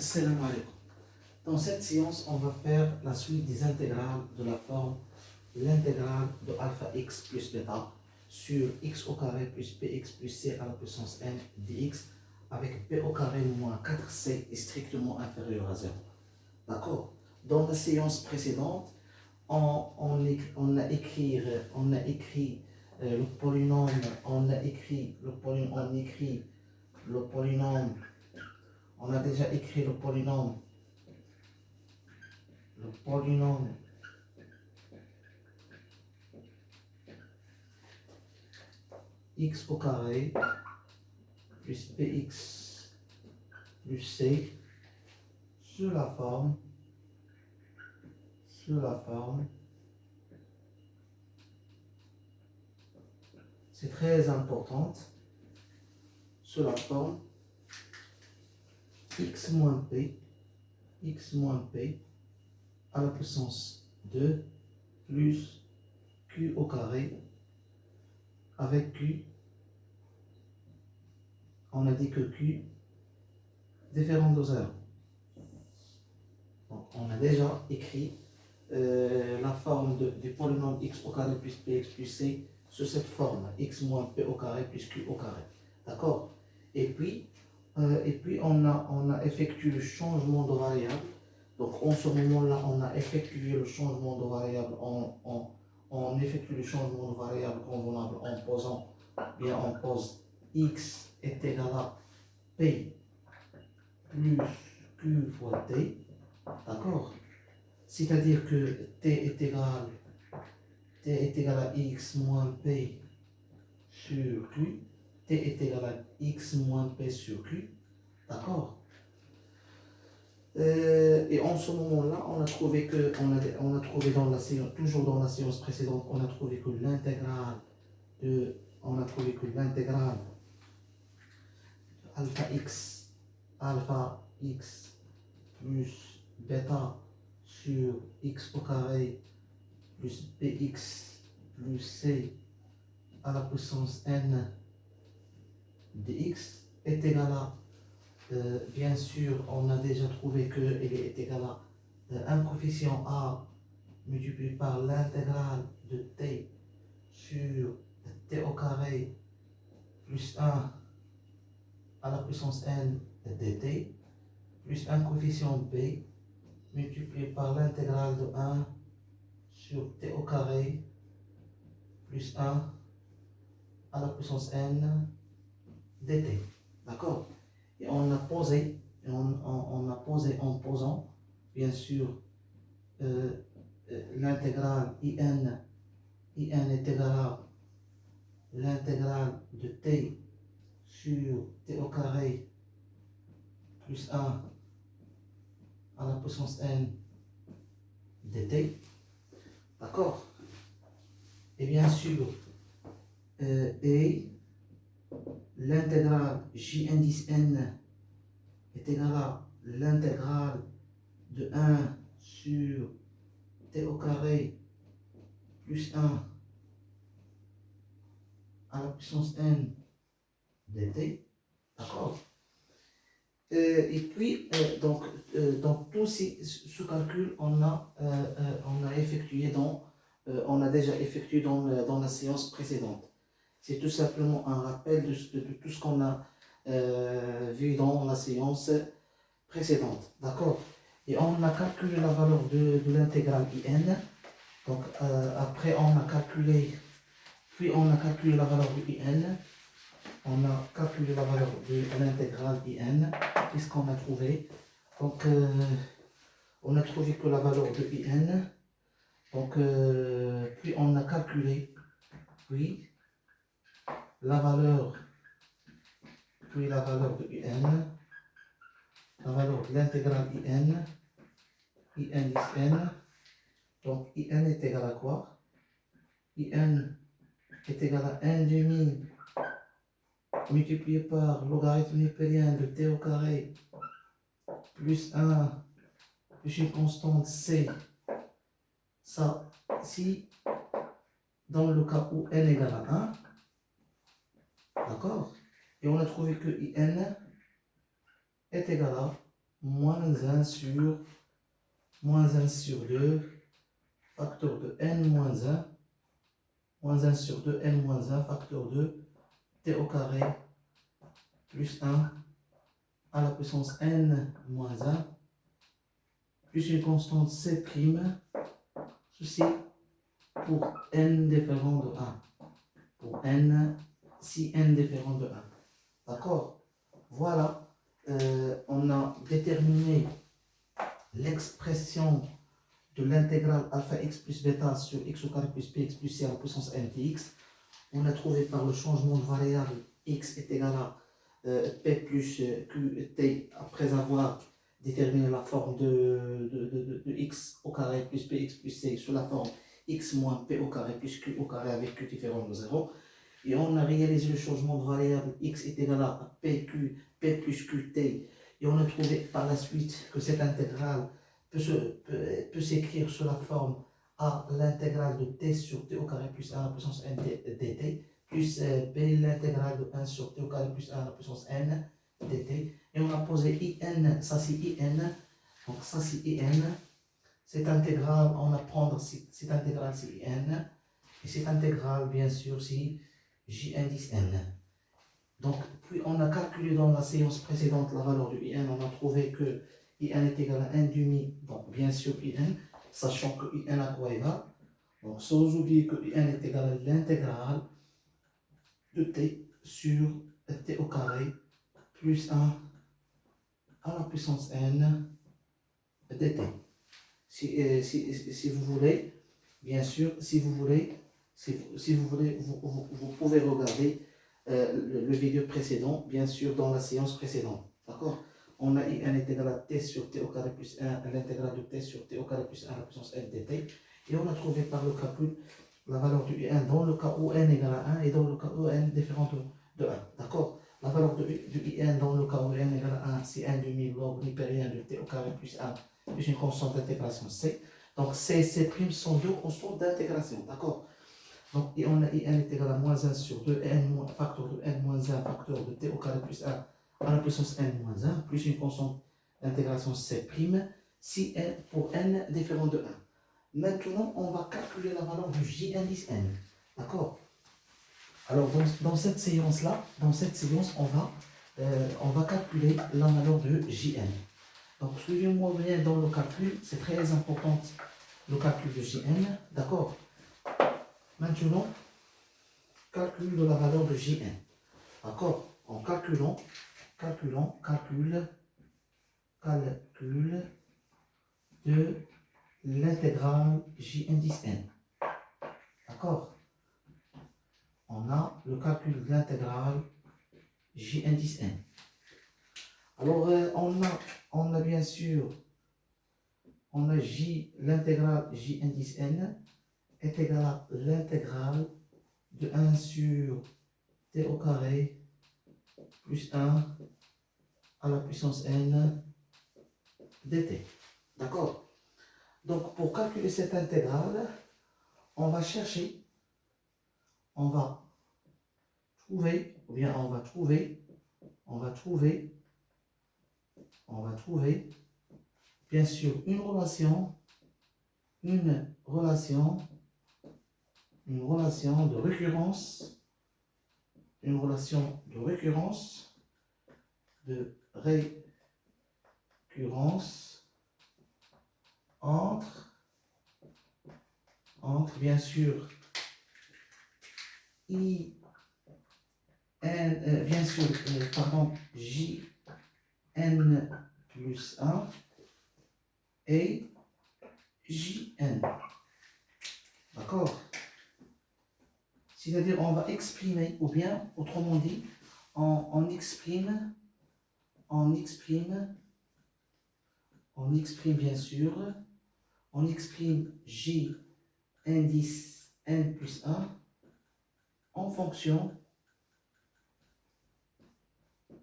Salam alaikum. Dans cette séance, on va faire la suite des intégrales de la forme l'intégrale de alpha x plus bêta sur x au carré plus bx plus c à la puissance n dx avec b au carré moins 4c est strictement inférieur à 0. D'accord? Dans la séance précédente, on a écrit le polynôme, on a déjà écrit le polynôme x au carré plus bx plus c sur la forme c'est très importante, sur la forme x moins p à la puissance 2 plus q au carré avec q, on a dit que q différent de 0. Donc on a déjà écrit la forme du polynôme x au carré plus px plus c sous cette forme, x moins p au carré plus q au carré. D'accord? Et puis on a effectué le changement de variable. Donc en ce moment-là, on a effectué le changement de variable, on effectue le changement de variable convenable en posant, bien on pose x est égal à p plus q fois t. D'accord? C'est-à-dire que t est égal à x moins p sur q, t est égal à x moins p sur q, d'accord? Et en ce moment-là, on a trouvé dans la séance, toujours dans la séance précédente, on a trouvé que l'intégrale de alpha x plus bêta sur x au carré plus bx plus c à la puissance n dx est égal à, bien sûr, on a déjà trouvé qu'il est égal à un coefficient a multiplié par l'intégrale de t sur t au carré plus 1 à la puissance n dt plus un coefficient b multiplié par l'intégrale de 1 sur t au carré plus 1 à la puissance n dt. D'accord? Et on a posé en posant, bien sûr, l'intégrale in est égal à l'intégrale de t sur t au carré plus 1 à la puissance n dt. D'accord? Et bien sûr, et l'intégrale j indice n est égal à l'intégrale de 1 sur t au carré plus 1 à la puissance n dt. D'accord? Et puis, donc tout ce calcul, on a effectué on a déjà effectué dans la séance précédente. C'est tout simplement un rappel de tout ce qu'on a vu dans la séance précédente. D'accord? Et on a calculé la valeur de l'intégrale in. Donc après on a calculé la valeur de in. On a calculé la valeur de l'intégrale in. Qu'est-ce qu'on a trouvé? Donc on a trouvé que la valeur de in. Donc puis on a calculé la valeur de in, la valeur de l'intégrale in is n. Donc in est égal à quoi? In est égal à 1 demi multiplié par logarithme népérien de t au carré plus 1 plus une constante c. Ça, si dans le cas où n égale à 1, d'accord? Et on a trouvé que in est égal à moins 1 sur moins 1 sur 2, facteur de n moins 1, moins 1 sur 2, n moins 1, facteur de t au carré plus 1 à la puissance n moins 1, plus une constante c', ceci pour n différent de 1, pour n, si n différent de 1. D'accord? Voilà, on a déterminé l'expression de l'intégrale alpha x plus bêta sur x au carré plus px plus c à la puissance n px. On a trouvé par le changement de variable x est égal à p plus qt après avoir déterminé la forme de x au carré plus px plus c sous la forme x moins p au carré plus q au carré avec q différent de 0. Et on a réalisé le changement de variable x est égal à p plus qt. Et on a trouvé par la suite que cette intégrale peut s'écrire sous la forme a l'intégrale de t sur t au carré plus 1 à la puissance n dt plus b l'intégrale de 1 sur t au carré plus 1 à la puissance n dt. Et on a posé in, ça c'est in, donc ça c'est in. Cette intégrale, on va prendre cette intégrale c'est in. Et cette intégrale, bien sûr, c'est j indice n. Donc, puis on a calculé dans la séance précédente la valeur de in. On a trouvé que in est égal à 1 demi, donc bien sûr in, sachant que in à quoi égal. Donc, sans oublier que in est égal à l'intégrale de t sur t au carré plus 1 à la puissance n dt. Si vous voulez, bien sûr, si vous voulez, vous pouvez regarder le vidéo précédent, bien sûr, dans la séance précédente. D'accord? On a un est égal à t sur t au carré plus 1 à l'intégrale de t sur t au carré plus 1 à la puissance n dt. Et on a trouvé par le calcul la valeur de u1 dans le cas où n égale à 1 et dans le cas où n différent de 1. D'accord? La valeur de u1 dans le cas où n égale à 1, c'est 1 demi log nipérien de t au carré plus 1 plus une constante d'intégration c. Donc c et c' sont deux constantes d'intégration. D'accord? Donc, et on a in est égal à moins 1 sur 2, facteur de n moins 1, facteur de t au carré plus 1 à la puissance n moins 1, plus une constante d'intégration c', si n pour n différent de 1. Maintenant, on va calculer la valeur du j indice n. D'accord? Alors, dans cette séance-là, on va calculer la valeur de jn. Donc, suivez-moi bien dans le calcul, c'est très important le calcul de jn. D'accord? Maintenant, calcul de la valeur de jn. D'accord? En calcul de l'intégrale j indice n. D'accord? On a le calcul de l'intégrale j indice n. Alors, on a bien sûr, on a l'intégrale j indice n est égal à l'intégrale de 1 sur t au carré plus 1 à la puissance n dt. D'accord? Donc, pour calculer cette intégrale, on va chercher, on va trouver, bien sûr, une relation de récurrence, entre bien sûr jn plus 1 et jn. D'accord? C'est-à-dire on va exprimer, ou bien autrement dit, on exprime bien sûr, on exprime j indice n plus 1 en fonction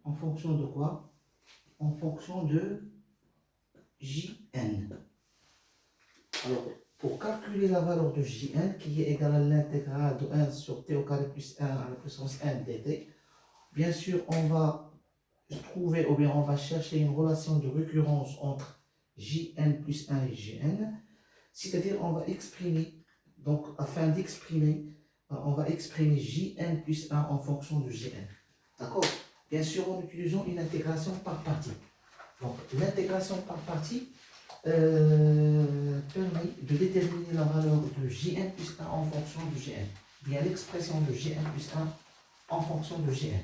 de quoi? En fonction de jn. Alors, pour calculer la valeur de jn, qui est égale à l'intégrale de 1 sur t au carré plus 1 à la puissance n dt, bien sûr, on va trouver, ou bien on va chercher une relation de récurrence entre Jn plus 1 et Gn, c'est-à-dire on va exprimer, donc afin d'exprimer, on va exprimer Jn plus 1 en fonction de Gn. D'accord? Bien sûr, en utilisant une intégration par partie. Donc, l'intégration par partie permet de déterminer la valeur de Jn plus 1 en fonction de Gn. Bien l'expression de Jn plus 1 en fonction de Gn.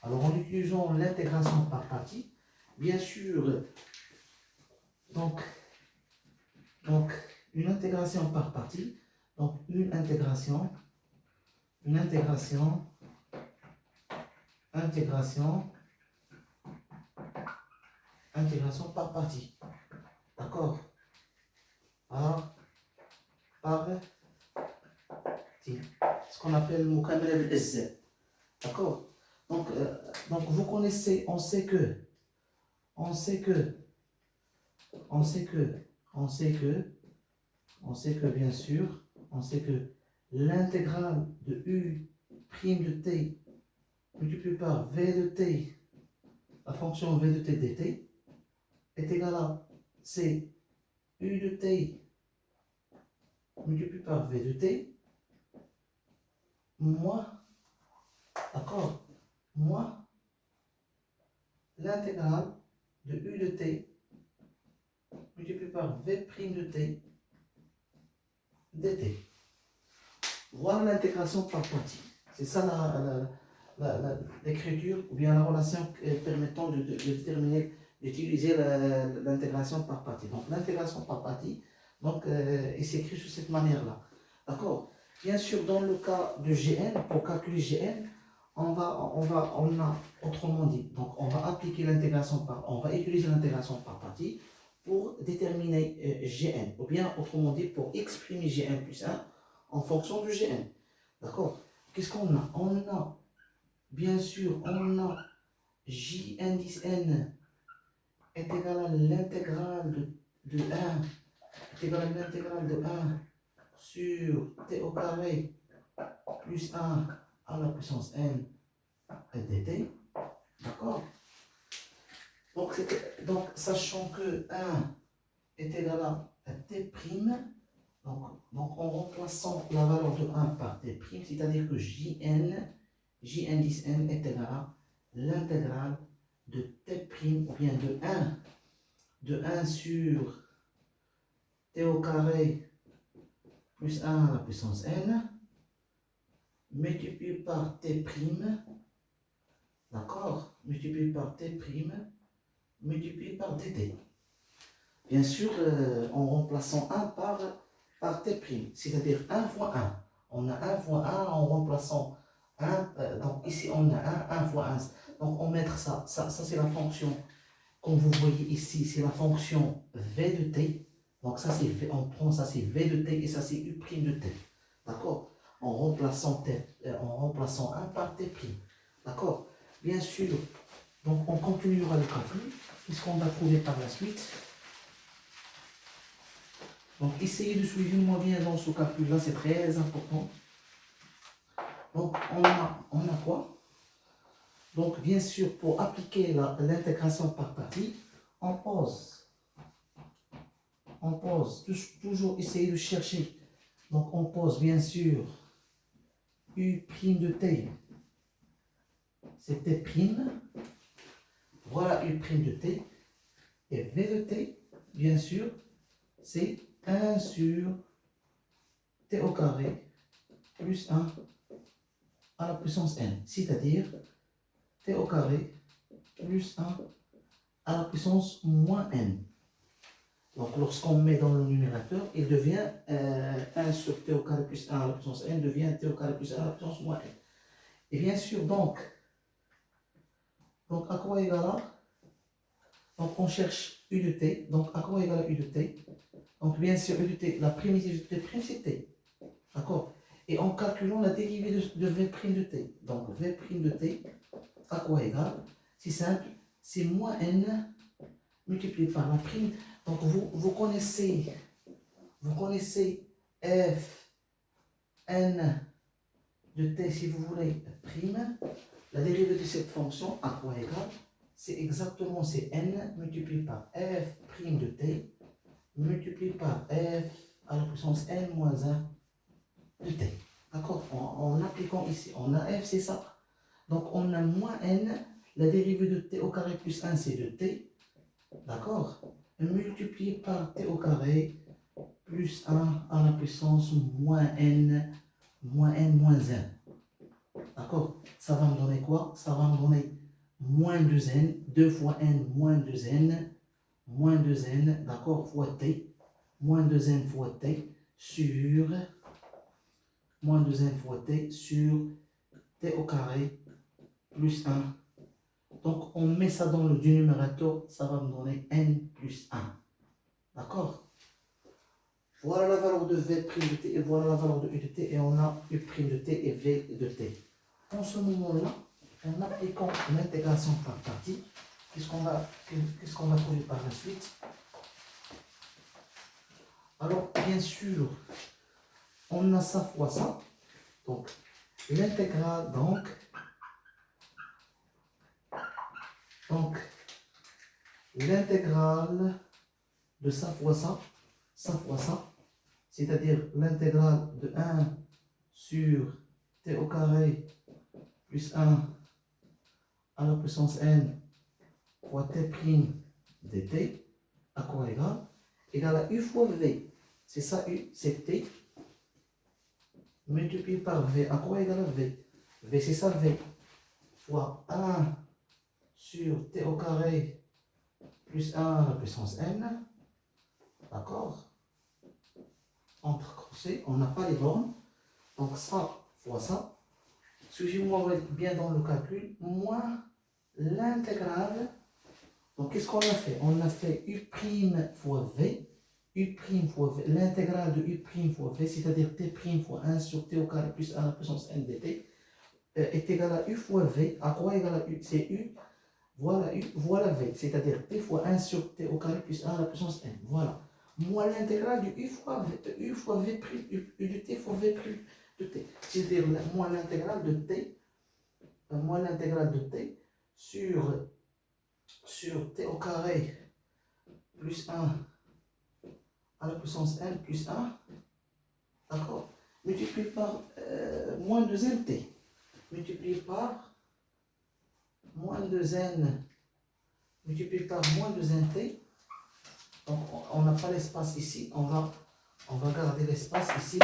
Alors, en utilisant l'intégration par partie, bien sûr, donc une intégration par partie, donc une intégration par partie. D'accord? Par partie. Ce qu'on appelle Mukamel al-Izz. D'accord? Donc vous connaissez, on sait que bien sûr, on sait que l'intégrale de U' de t multiplié par V de t, la fonction V de t dt, est égale à C U de t multiplié par V de t moins, d'accord, moins l'intégrale de U de t multiplié par V' de t dt. Voilà l'intégration par partie. C'est ça l'écriture ou bien la relation permettant de déterminer, d'utiliser l'intégration par partie. Donc l'intégration par partie, donc, il s'écrit de cette manière-là. D'accord? Bien sûr, dans le cas de Gn, pour calculer Gn, on a autrement dit, donc on va appliquer l'intégration on va utiliser l'intégration par partie pour déterminer Gn, ou bien autrement dit, pour exprimer Gn plus 1 en fonction du Gn. D'accord? Qu'est-ce qu'on a? On a, bien sûr, Jn 10 n est égal à l'intégrale de 1, est égal à l'intégrale de 1 sur t au carré plus 1 à la puissance n dt. D'accord? Donc, sachant que 1 est égal à t', donc en remplaçant la valeur de 1 par t', c'est-à-dire que Jn 10n est égal à l'intégrale de t', ou bien de 1 sur t au carré plus 1 à la puissance n, multiplié par t', d'accord, multiplié par t', multiplié par dt. Bien sûr, en remplaçant 1 par t', c'est-à-dire 1 fois 1. On a 1 fois 1 en remplaçant 1, donc ici on a 1 fois 1. Donc on met ça c'est la fonction, comme vous voyez ici, c'est la fonction v de t. Donc ça c'est on prend ça c'est v de t et ça c'est u' de t. D'accord? En remplaçant 1 par t'. D'accord? Bien sûr, donc on continuera le calcul, puisqu'on va trouver par la suite. Donc, essayez de suivre moi bien dans ce calcul-là, c'est très important. Donc, on a quoi? Donc, bien sûr, pour appliquer l'intégration par partie, on pose toujours essayer de chercher. Donc, on pose bien sûr U' de t, c'est t'. Voilà U' de t. Et V de t, bien sûr, c'est 1 sur t au carré plus 1 à la puissance n, c'est-à-dire t au carré plus 1 à la puissance moins n. Donc lorsqu'on met dans le numérateur, il devient 1 sur t au carré plus 1 à la puissance n devient t au carré plus 1 à la puissance moins n. Et bien sûr, donc à quoi égale à? Donc on cherche u de t, donc à quoi égale à u de t? Donc bien sûr, u de t, la primitive de t', c'est t. D'accord? Et en calculant la dérivée de v' de t. Donc v' de t, à quoi égale? C'est simple, c'est moins n multiplié par la prime. Donc vous connaissez f n de t, si vous voulez, prime. La dérivée de cette fonction, à quoi égale? c'est exactement c'est n multiplié par f' de t multiplié par f à la puissance n moins 1 de t. D'accord? En appliquant ici, on a f, c'est ça. Donc on a moins n, la dérivée de t au carré plus 1, c'est de t. D'accord? Multiplié par t au carré plus 1 à la puissance moins n moins 1. D'accord? Ça va me donner quoi? Ça va me donner moins 2n, 2 fois n moins 2n, d'accord, fois t, moins 2n fois t sur moins 2n fois t sur t au carré plus 1. Donc on met ça dans le dénominateur, ça va me donner n plus 1. D'accord? Voilà la valeur de v' de t et voilà la valeur de u de t et on a u' de t et v de t. En ce moment-là, en appliquant l'intégration par partie, qu'est-ce qu'on va trouver par la suite? Alors, bien sûr, on a ça fois ça. Donc, l'intégrale, l'intégrale de ça fois ça, c'est-à-dire l'intégrale de 1 sur t au carré plus 1 à la puissance n fois t' dt, à quoi égal à u fois v. C'est ça u, c'est t, multiplié par v, à quoi égal à v? V, c'est ça v, fois 1 sur t au carré plus 1 à la puissance n, d'accord? Entre crochets, on n'a pas les bornes, donc ça fois ça. Suivez-moi bien dans le calcul, moins l'intégrale. Donc qu'est-ce qu'on a fait? On a fait u' fois v, l'intégrale de u' fois v, c'est-à-dire t' fois 1 sur t au carré plus 1 à la puissance n dt, est égal à u fois v. À quoi égal à u? C'est u, voilà v, c'est-à-dire t fois 1 sur t au carré plus 1 à la puissance n. Voilà. Moins l'intégrale du u fois v', u de t fois v' de t. C'est-à-dire moins l'intégrale de t, sur t au carré plus 1 à la puissance n plus 1, d'accord, multiplié par moins 2nt, multiplié par moins 2n, multiplié par moins 2nt. Donc on n'a pas l'espace ici, on va garder l'espace ici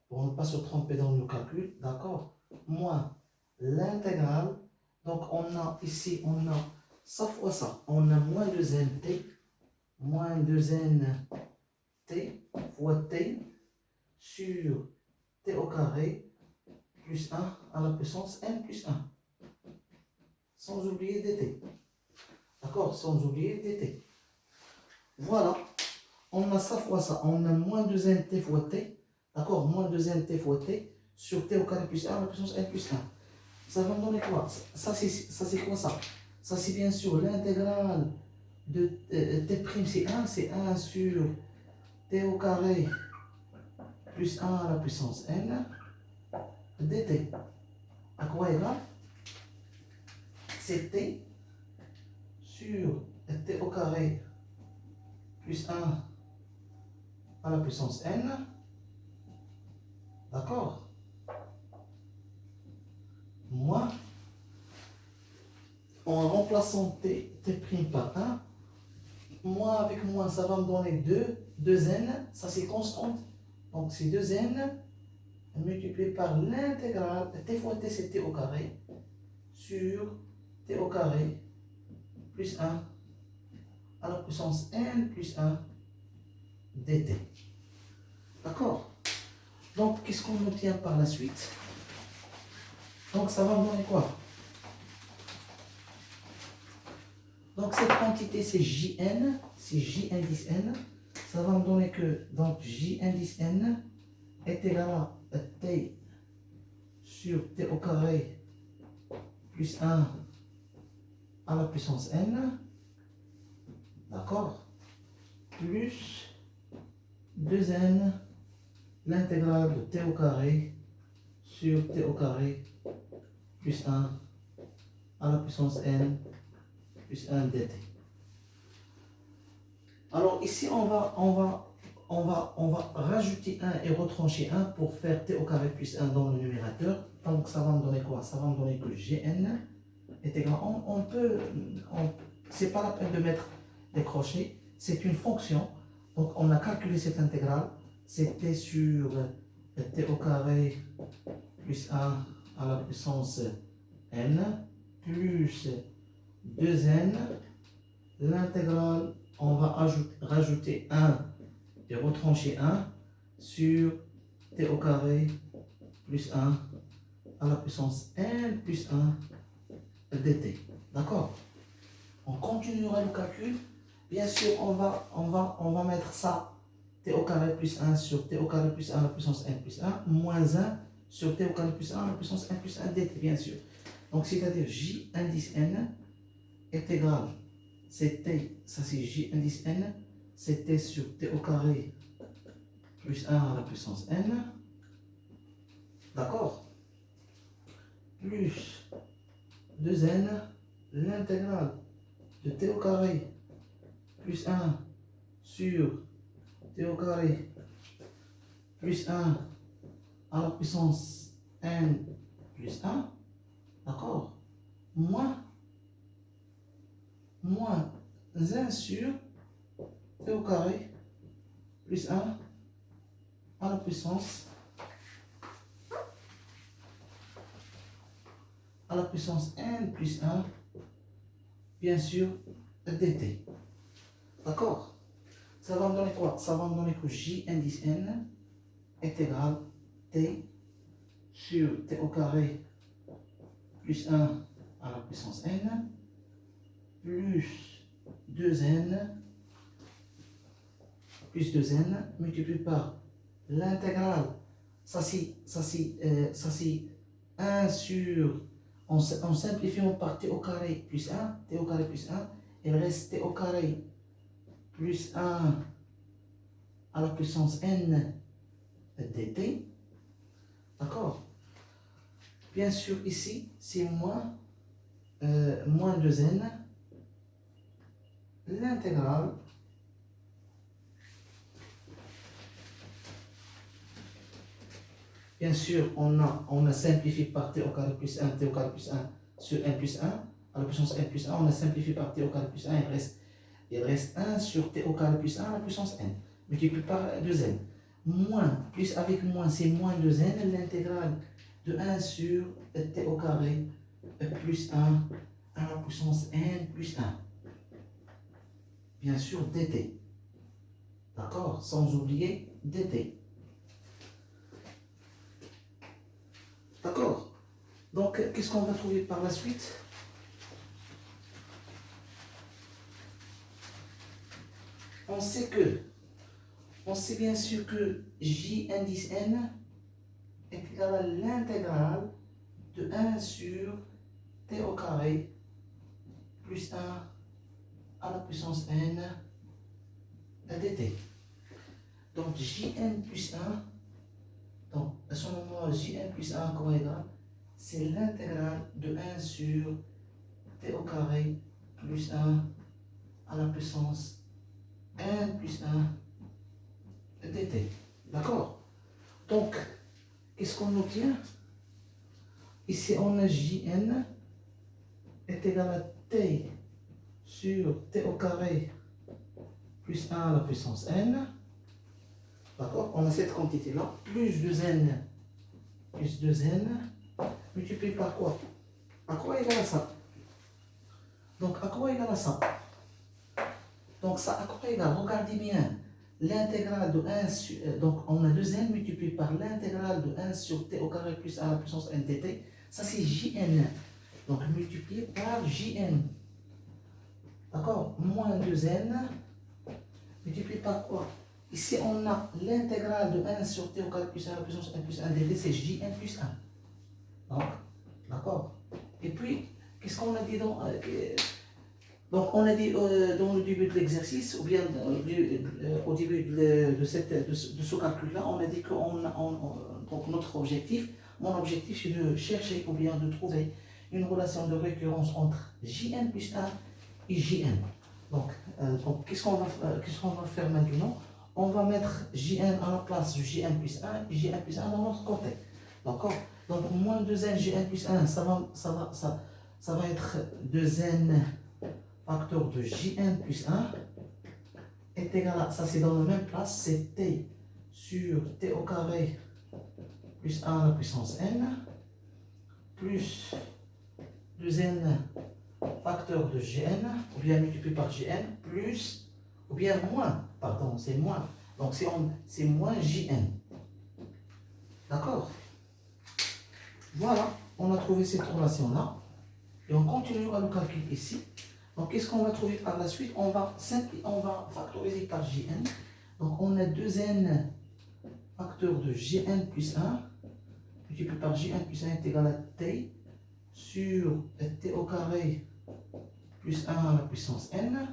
pour ne pas se tromper dans le calcul, d'accord, moins l'intégrale. Donc on a ici, on a ça fois ça, on a moins 2nt, fois t sur t au carré plus 1 à la puissance n plus 1. Sans oublier dt. D'accord? Sans oublier dt. Voilà. On a ça fois ça. On a moins 2nt fois t. D'accord? Moins 2nt fois t sur t au carré plus 1 à la puissance n plus 1. Ça va me donner quoi? Ça c'est quoi ça? Ça c'est bien sûr l'intégrale de t', c'est 1 sur t au carré plus 1 à la puissance n dt. À quoi égal? C'est t sur t au carré plus 1 à la puissance n. D'accord? Moins, en remplaçant t' par 1, moins avec moins, ça va me donner 2n, ça c'est constante. Donc c'est 2n multiplié par l'intégrale, t fois t c'est t au carré, sur t au carré plus 1 à la puissance n plus 1 dt. D'accord? Donc qu'est-ce qu'on obtient par la suite? Donc ça va me donner quoi? Donc cette quantité c'est Jn, c'est J indice n. Ça va me donner que donc J indice n est égal à t sur t au carré plus 1 à la puissance n, d'accord, plus 2n l'intégrale de t au carré sur t au carré plus 1 à la puissance n plus 1 dt. Alors ici, on va rajouter 1 et retrancher 1 pour faire t au carré plus 1 dans le numérateur. Donc ça va me donner quoi? Ça va me donner que Gn est égal. C'est pas la peine de mettre des crochets, c'est une fonction. Donc on a calculé cette intégrale. C'était sur t au carré plus 1 à la puissance n plus 2n. L'intégrale, on va rajouter 1 et retrancher 1 sur t au carré plus 1 à la puissance n plus 1 dt. D'accord? On continuera le calcul. Bien sûr, on va mettre ça, t au carré plus 1 sur t au carré plus 1 à la puissance n plus 1, moins 1 sur t au carré plus 1 à la puissance n plus 1 dt, bien sûr. Donc, c'est-à-dire j indice n est égal, c'était, ça c'est j indice n, c'était sur t au carré plus 1 à la puissance n, d'accord, plus 2n, l'intégrale de t au carré plus 1 sur t au carré plus 1 à la puissance n plus 1, d'accord, moins 1 sur t au carré plus 1 à la puissance n plus 1, bien sûr, dt. D'accord? Ça va me donner quoi? Ça va me donner que j indice n est égal t sur t au carré plus 1 à la puissance n plus 2n multiplié par l'intégrale. Ça c'est 1 sur, en simplifiant par t au carré plus 1, t au carré plus 1, il reste t au carré plus 1 à la puissance n dt. D'accord? Bien sûr, ici, c'est moins 2n, l'intégrale bien sûr, on a simplifié par t au carré plus 1, t au carré plus 1 sur n plus 1, à la puissance n plus 1, on a simplifié par t au carré plus 1, il reste 1 sur t au carré plus 1 à la puissance n, multiplié par 2n. Moins, plus avec moins, c'est moins 2n, l'intégrale de 1 sur t au carré plus 1 à la puissance n plus 1. Bien sûr, dt. D'accord? Sans oublier dt. D'accord? Donc, qu'est-ce qu'on va trouver par la suite? On sait bien sûr que j indice n est égal à l'intégrale de 1 sur t au carré plus 1 à la puissance n dt. Donc, jn plus 1, donc à ce moment jn plus 1 quoi égal? C'est l'intégrale de 1 sur t au carré plus 1 à la puissance n plus 1 dt. D'accord? Donc, qu'est-ce qu'on obtient? Ici, on a Jn est égal à t sur t au carré plus 1 à la puissance n. D'accord? On a cette quantité-là, plus 2n multiplié par quoi? À quoi égal à ça? Donc, à quoi égal à ça? Donc, ça, à quoi égal? Regardez bien. L'intégrale de 1 sur... donc, on a 2n multiplié par l'intégrale de 1 sur t au carré plus 1 à la puissance n dt. Ça, c'est Jn. Donc, multiplié par Jn. D'accord? Moins 2n multiplié par quoi? Ici, on a l'intégrale de 1 sur t au carré plus 1 à la puissance n plus 1 dt. C'est Jn plus 1. Donc, d'accord? Et puis, qu'est-ce qu'on a dit dans... donc, on a dit dans le début de l'exercice, ou bien au début de ce calcul-là, on a dit que donc notre objectif, mon objectif, c'est de chercher ou bien de trouver une relation de récurrence entre Jn plus 1 et Jn. Donc qu'est-ce qu'on va faire maintenant? On va mettre Jn à la place de Jn plus 1 et Jn plus 1 dans notre côté. D'accord? Donc moins 2n Jn plus 1, ça va être 2n facteur de Jn plus 1 est égal à, ça c'est dans la même place, c'est t sur t au carré plus 1 à la puissance n, plus 2n facteur de Gn, ou bien multiplié par Gn, plus, ou bien moins, pardon, c'est moins. Donc c'est moins Jn. D'accord? Voilà, on a trouvé cette relation-là. Et on continuera le calcul ici. Donc qu'est-ce qu'on va trouver par la suite? On va factoriser par Jn. Donc on a 2n facteur de Gn plus 1 multiplié par Jn plus 1 est égal à t sur t au carré plus 1 à la puissance n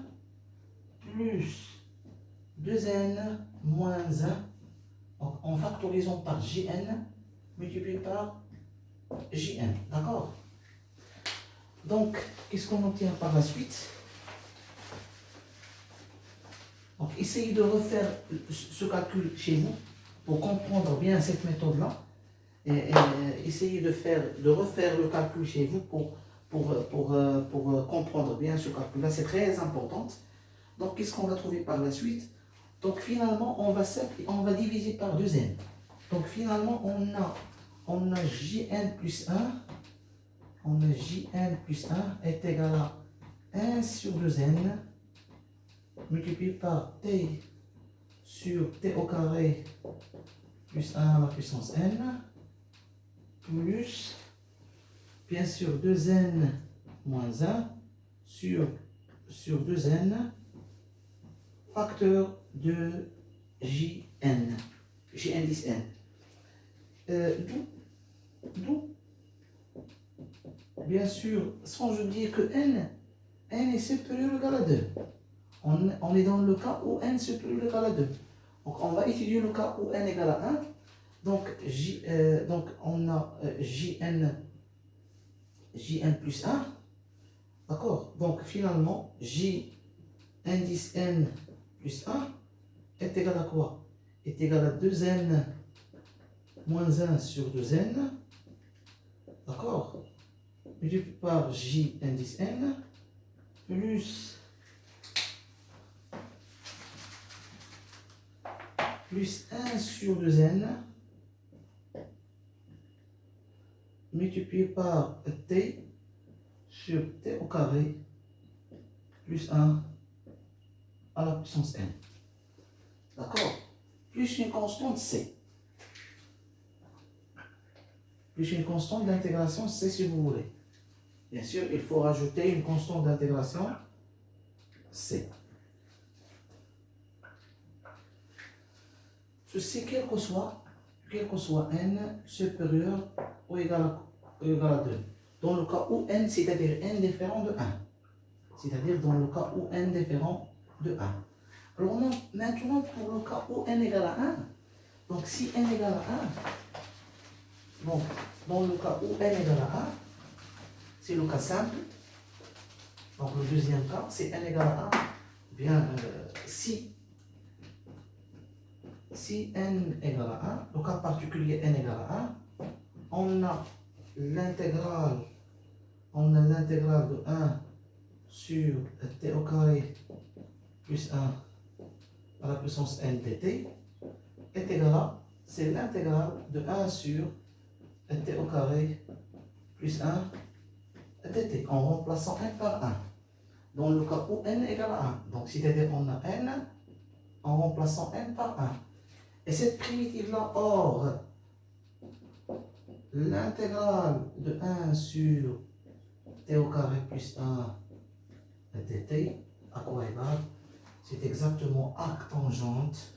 plus 2n moins 1, donc en factorisant par Jn multiplié par Jn. D'accord? Donc, qu'est-ce qu'on obtient par la suite? Donc, essayez de refaire ce calcul chez vous pour comprendre bien cette méthode-là. Et essayez de refaire le calcul chez vous pour comprendre bien ce calcul-là. C'est très important. Donc, qu'est-ce qu'on va trouver par la suite? Donc, finalement, on va diviser par 2n. Donc, finalement, on a Jn plus 1. On a Jn plus 1 est égal à 1 sur 2n multiplié par t sur t au carré plus 1 à la puissance n plus, bien sûr, 2n moins 1 sur 2n facteur de Jn, Jn 10n. D'où bien sûr, sans oublier que n est supérieur ou égal à 2. On est dans le cas où n est supérieur ou égal à 2. Donc, on va étudier le cas où n égale à 1. Donc, on a Jn plus 1. D'accord? Donc, finalement, Jn 10n plus 1 est égal à quoi? Est égal à 2n moins 1 sur 2n. D'accord? Multiplié par J indice n plus 1 sur 2n multiplié par t sur t au carré plus 1 à la puissance n. D'accord? Plus une constante c. Plus une constante d'intégration c si vous voulez. Bien sûr, il faut rajouter une constante d'intégration c. Ceci, quel que soit n supérieur ou égal à 2. Dans le cas où n, c'est-à-dire n différent de 1. C'est-à-dire dans le cas où n différent de 1. Alors maintenant, pour le cas où n égale à 1, donc si n égale à 1, donc dans le cas où n égale à 1, c'est le cas simple. Donc le deuxième cas, c'est n égale à 1. Bien, si n égale à 1, le cas particulier n égale à 1, on a l'intégrale de 1 sur t au carré plus 1 à la puissance n dt est égal à, c'est l'intégrale de 1 sur t au carré plus 1 dt en remplaçant n par 1. Dans le cas où n égale à 1. Donc c'est-à-dire on a n en remplaçant n par 1. Et cette primitive-là, or, l'intégrale de 1 sur t au carré plus 1 dt, à quoi égale? C'est exactement arc tangente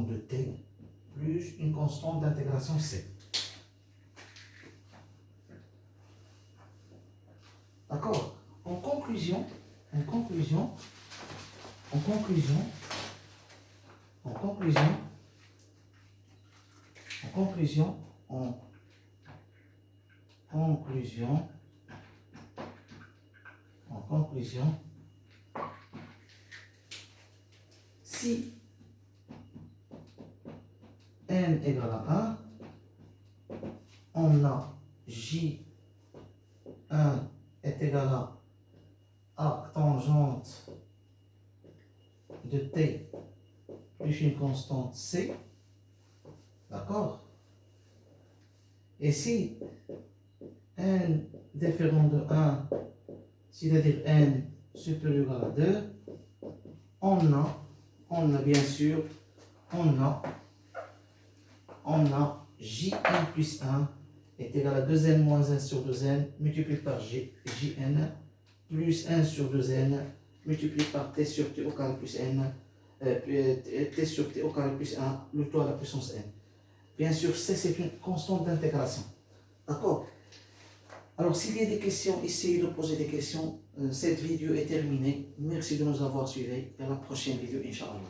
de t plus une constante d'intégration c. D'accord? En conclusion, conclusion, si n égale à 1, on a J1 est égal à arc tangente de T plus une constante C, d'accord? Et si n différent de 1, c'est-à-dire n supérieur à 2, on a bien sûr, on a J1 plus 1 est égal à 2n moins 1 sur 2n multiplié par Jn plus 1 sur 2n multiplié par t sur t au carré plus n, t sur t au carré plus 1, le tout à la puissance n. Bien sûr, c'est une constante d'intégration. D'accord? Alors, s'il y a des questions, essayez de poser des questions. Cette vidéo est terminée. Merci de nous avoir suivis. Et à la prochaine vidéo, Inch'Allah.